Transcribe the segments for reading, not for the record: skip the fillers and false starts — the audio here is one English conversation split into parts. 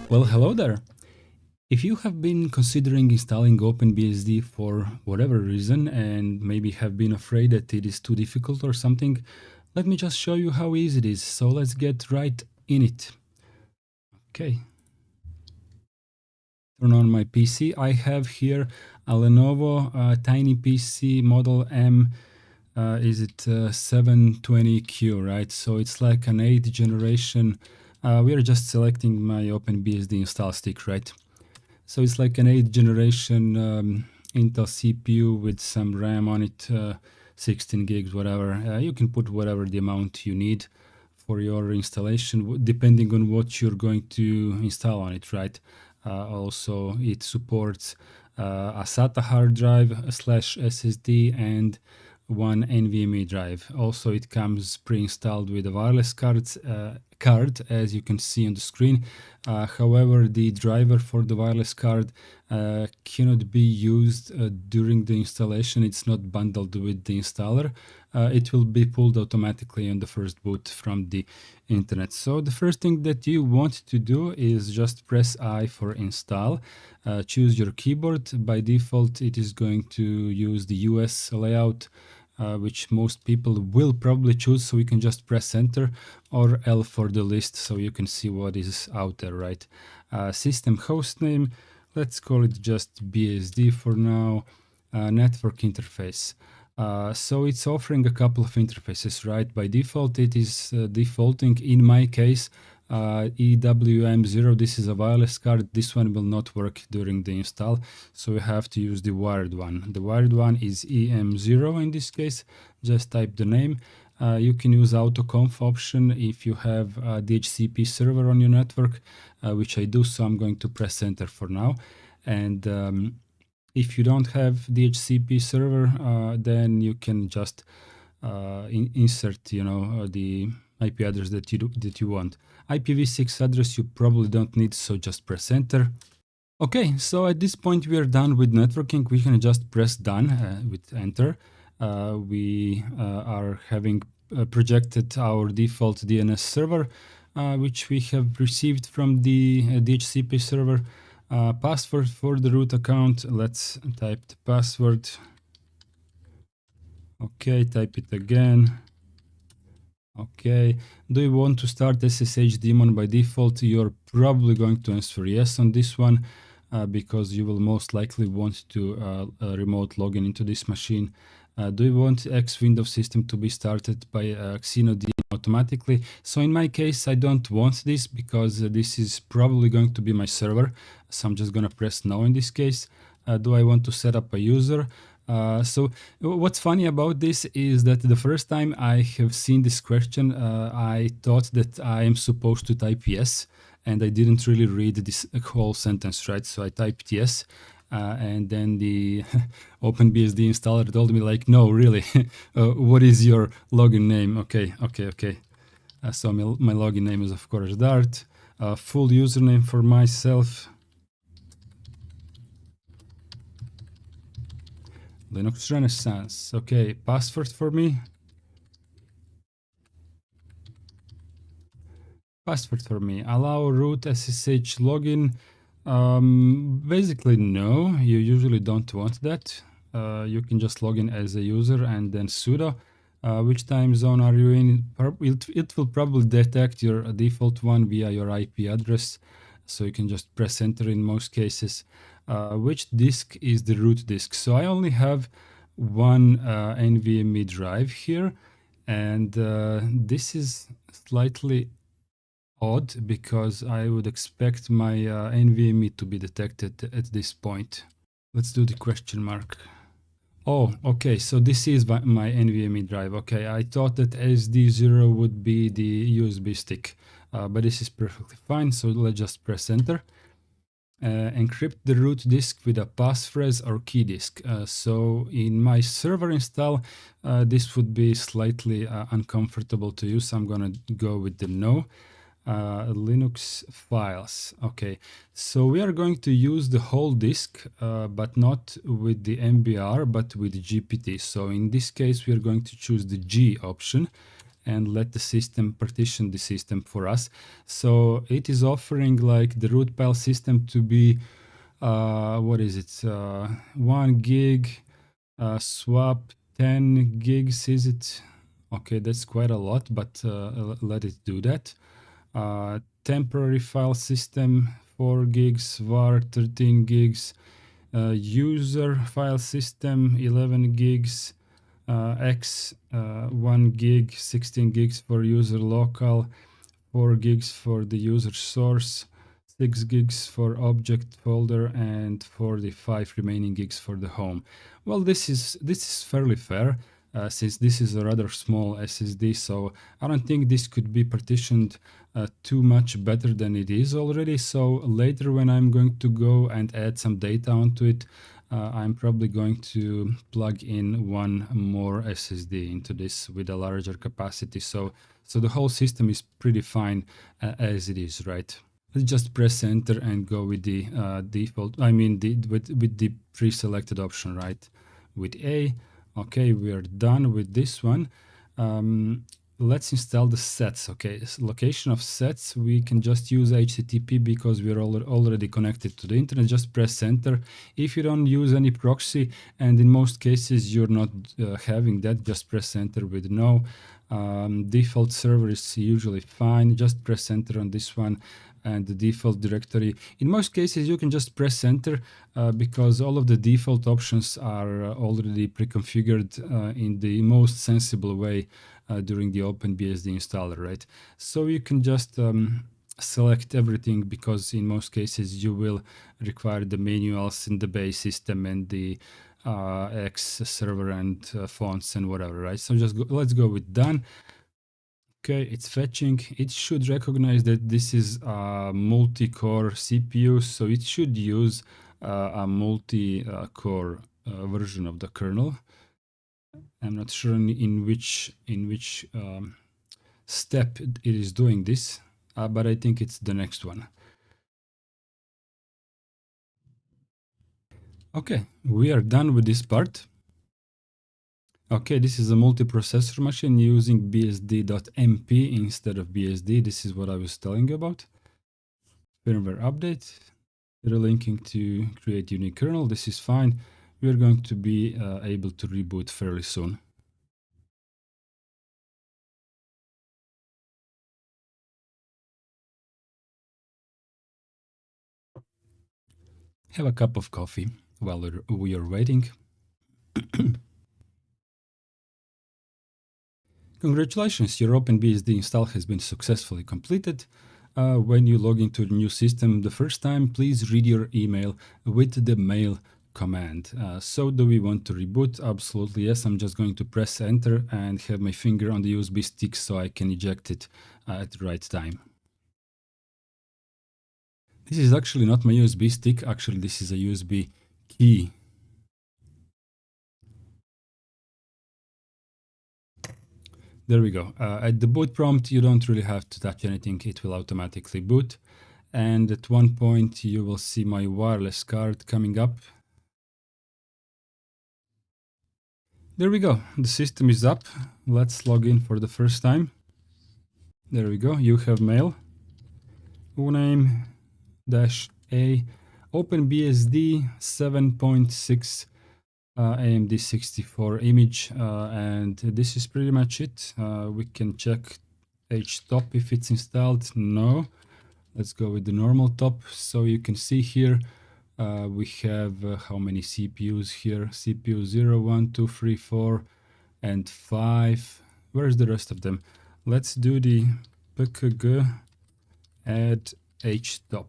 Well, hello there. If you have been considering installing OpenBSD for whatever reason and maybe have been afraid that it is too difficult or something, let me just show you how easy it is. So let's get right in it. Okay. Turn on my PC. I have here a Lenovo tiny PC Model M. Is it 720Q, right? So it's like an 8th generation. We are just selecting my OpenBSD install stick, right? So it's like an 8th generation Intel CPU with some RAM on it, 16 gigs, whatever. You can put whatever the amount you need for your installation, depending on what you're going to install on it, right? Also, it supports a SATA hard drive / SSD and one NVMe drive. Also, it comes pre-installed with a wireless card, as you can see on the screen. However, the driver for the wireless card cannot be used during the installation. It's not bundled with the installer. It will be pulled automatically on the first boot from the internet. So the first thing that you want to do is just press I for install. Choose your keyboard. By default, it is going to use the US layout, which most people will probably choose, so you can just press enter, or L for the list so you can see what is out there, right? System hostname, let's call it just BSD for now. Network interface. So it's offering a couple of interfaces, right? By default, it is defaulting, in my case, EWM0. This is a wireless card. This one will not work during the install, so you have to use the wired one. The wired one is EM0 in this case. Just type the name. You can use autoconf option if you have a DHCP server on your network, which I do, so I'm going to press enter for now. And if you don't have DHCP server, then you can just insert, the IP address that you want. IPv6 address you probably don't need, so just press enter. Okay, so at this point we are done with networking. We can just press done with enter. We are having projected our default DNS server, which we have received from the DHCP server. Password for the root account. Let's type the password. Okay, type it again. Okay, do you want to start SSH daemon by default? You're probably going to answer yes on this one because you will most likely want to remote login into this machine. Do you want X Windows system to be started by Xenodm automatically? So in my case, I don't want this because this is probably going to be my server. So I'm just going to press no in this case. Do I want to set up a user? So what's funny about this is that the first time I have seen this question, I thought that I am supposed to type yes, and I didn't really read this whole sentence, right? So I typed yes, and then the OpenBSD installer told me like, no, really, what is your login name? Okay. So my login name is of course Dart. Full username for myself. Linux Renaissance. Okay, password for me. Password for me. Allow root SSH login. Basically, no. You usually don't want that. You can just log in as a user and then sudo. Which time zone are you in? It will probably detect your default one via your IP address. So you can just press enter in most cases. Which disk is the root disk? So I only have one NVMe drive here, and this is slightly odd because I would expect my NVMe to be detected at this point. Let's do the question mark. Oh, okay, so this is my NVMe drive. Okay, I thought that SD0 would be the USB stick, but this is perfectly fine, so let's just press enter. Encrypt the root disk with a passphrase or key disk. So in my server install, this would be slightly uncomfortable to use. I'm gonna go with the no. Linux files. Okay, so we are going to use the whole disk, but not with the MBR, but with GPT. So in this case, we are going to choose the G option and let the system partition the system for us. So it is offering like the root file system to be, what is it? 1 gig, swap 10 gigs, is it? Okay, that's quite a lot, but let it do that. Temporary file system 4 gigs, var 13 gigs, user file system 11 gigs, x 1 gig, 16 gigs for user local, 4 gigs for the user source, 6 gigs for object folder, and 45 remaining gigs for the home. Well, this is fairly fair, since this is a rather small SSD, so I don't think this could be partitioned too much better than it is already. So later when I'm going to go and add some data onto it, I'm probably going to plug in one more SSD into this with a larger capacity. So the whole system is pretty fine as it is, right? Let's just press enter and go with the default, with the pre-selected option, right? With A. Okay, we are done with this one. Let's install the sets. Okay, location of sets, we can just use HTTP because we're already connected to the internet. Just press enter. If you don't use any proxy, and in most cases you're not having that, just press enter with no. Default server is usually fine. Just press enter on this one, and the default directory. In most cases, you can just press enter because all of the default options are already pre-configured in the most sensible way during the OpenBSD installer, right? So you can just select everything because in most cases you will require the manuals in the base system and the X server and fonts and whatever, right? So just let's go with done. Okay, it's fetching. It should recognize that this is a multi-core CPU, so it should use a multi-core version of the kernel. I'm not sure in which step it is doing this, but I think it's the next one. Okay, we are done with this part. Okay, this is a multiprocessor machine using bsd.mp instead of BSD. This is what I was telling you about. Firmware update, relinking to create unique kernel. This is fine. We're going to be able to reboot fairly soon. Have a cup of coffee while we are waiting. Congratulations, your OpenBSD install has been successfully completed. When you log into the new system the first time, please read your email with the mail command. So do we want to reboot? Absolutely yes. I'm just going to press enter and have my finger on the USB stick so I can eject it at the right time. This is actually not my USB stick. Actually, this is a USB key. There we go. At the boot prompt, you don't really have to touch anything. It will automatically boot. And at one point, you will see my wireless card coming up. There we go. The system is up. Let's log in for the first time. There we go. You have mail. uname-a OpenBSD 7.6 AMD 64 image, and this is pretty much it. We can check htop if it's installed. No. Let's go with the normal top. So you can see here we have how many CPUs here? CPU 0, 1, 2, 3, 4, and 5. Where's the rest of them? Let's do the pkg add htop.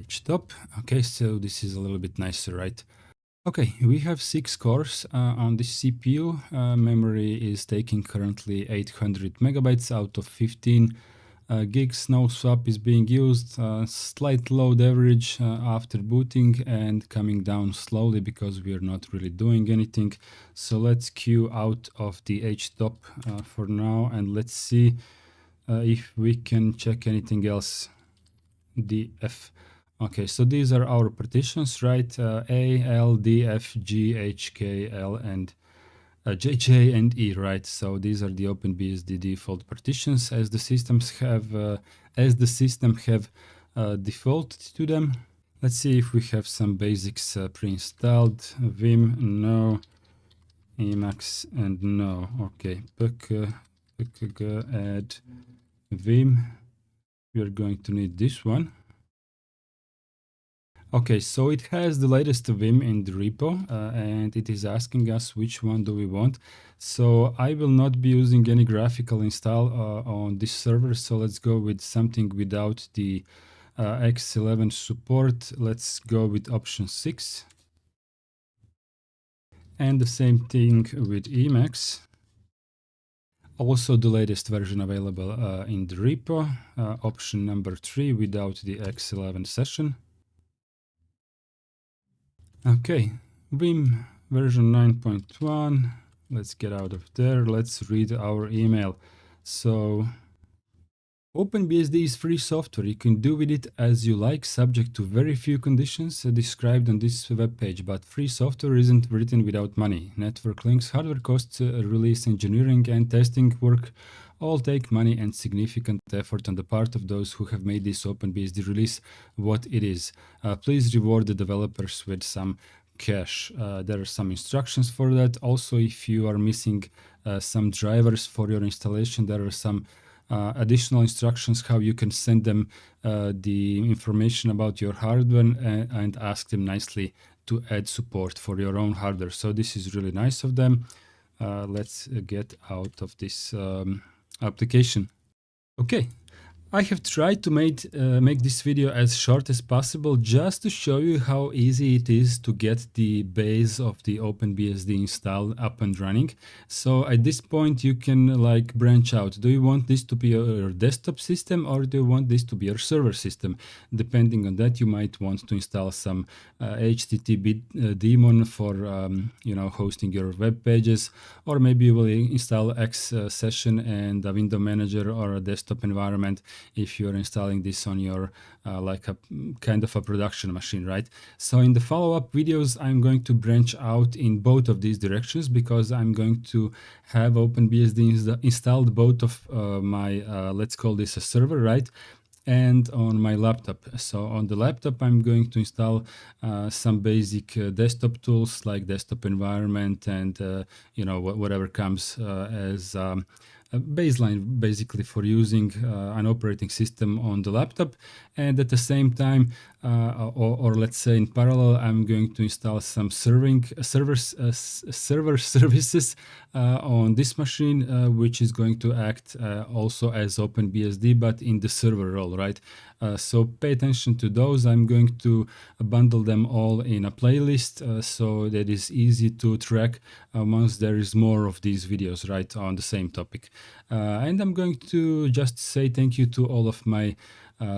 Htop. Okay, so this is a little bit nicer, right? Okay, we have 6 cores on this CPU. Memory is taking currently 800 megabytes out of 15 gigs, no swap is being used, slight load average after booting and coming down slowly because we are not really doing anything. So let's queue out of the htop for now, and let's see if we can check anything else. df. Okay, so these are our partitions, right? A, L, D, F, G, H, K, L, and J, J, and E, right? So these are the OpenBSD default partitions as the systems have defaulted to them. Let's see if we have some basics pre-installed. Vim, no. Emacs, and no. Okay, add Vim. We are going to need this one. Okay, so it has the latest Vim in the repo, and it is asking us which one do we want. So I will not be using any graphical install on this server, so let's go with something without the X11 support. Let's go with option 6. And the same thing with Emacs. Also the latest version available in the repo, option number 3 without the X11 session. Okay, Vim version 9.1. Let's get out of there. Let's read our email. So OpenBSD is free software. You can do with it as you like, subject to very few conditions described on this web page, but free software isn't written without money. Network links, hardware costs, release engineering, and testing work all take money and significant effort on the part of those who have made this OpenBSD release what it is. Please reward the developers with some cash. There are some instructions for that. Also, if you are missing some drivers for your installation, there are some additional instructions how you can send them the information about your hardware and ask them nicely to add support for your own hardware. So this is really nice of them. Let's get out of this application. Okay, I have tried to make this video as short as possible just to show you how easy it is to get the base of the OpenBSD install up and running. So at this point you can like branch out. Do you want this to be your desktop system or do you want this to be your server system? Depending on that, you might want to install some HTTP daemon for hosting your web pages, or maybe you will install X session and a window manager or a desktop environment if you're installing this on your like a kind of a production machine, right? So in the follow-up videos, I'm going to branch out in both of these directions because I'm going to have OpenBSD installed both of my, let's call this a server, right? And on my laptop. So on the laptop, I'm going to install some basic desktop tools like desktop environment and whatever comes as a baseline basically for using an operating system on the laptop. And at the same time, or let's say in parallel, I'm going to install some server services on this machine, which is going to act also as OpenBSD, but in the server role, right? So pay attention to those. I'm going to bundle them all in a playlist so that is easy to track once there is more of these videos, right, on the same topic. And I'm going to just say thank you to all of my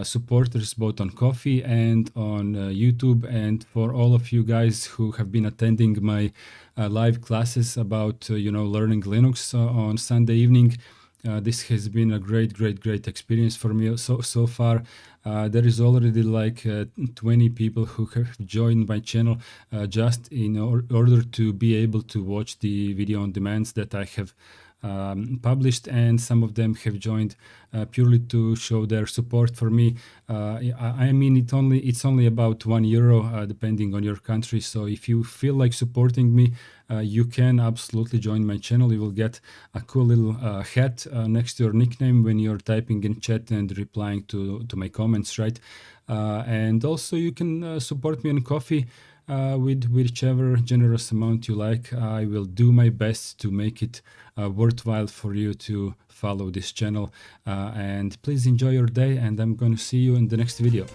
supporters both on Ko-fi and on YouTube, and for all of you guys who have been attending my live classes about learning Linux on Sunday evening. This has been a great experience for me so far. There is already like 20 people who have joined my channel just in order to be able to watch the video on demands that I have published, and some of them have joined purely to show their support for me. I mean, it's only about €1 depending on your country. So if you feel like supporting me, you can absolutely join my channel. You will get a cool little hat next to your nickname when you're typing in chat and replying to my comments, right? And also you can support me on Ko-fi with whichever generous amount you like. I will do my best to make it worthwhile for you to follow this channel. And please enjoy your day, and I'm going to see you in the next video.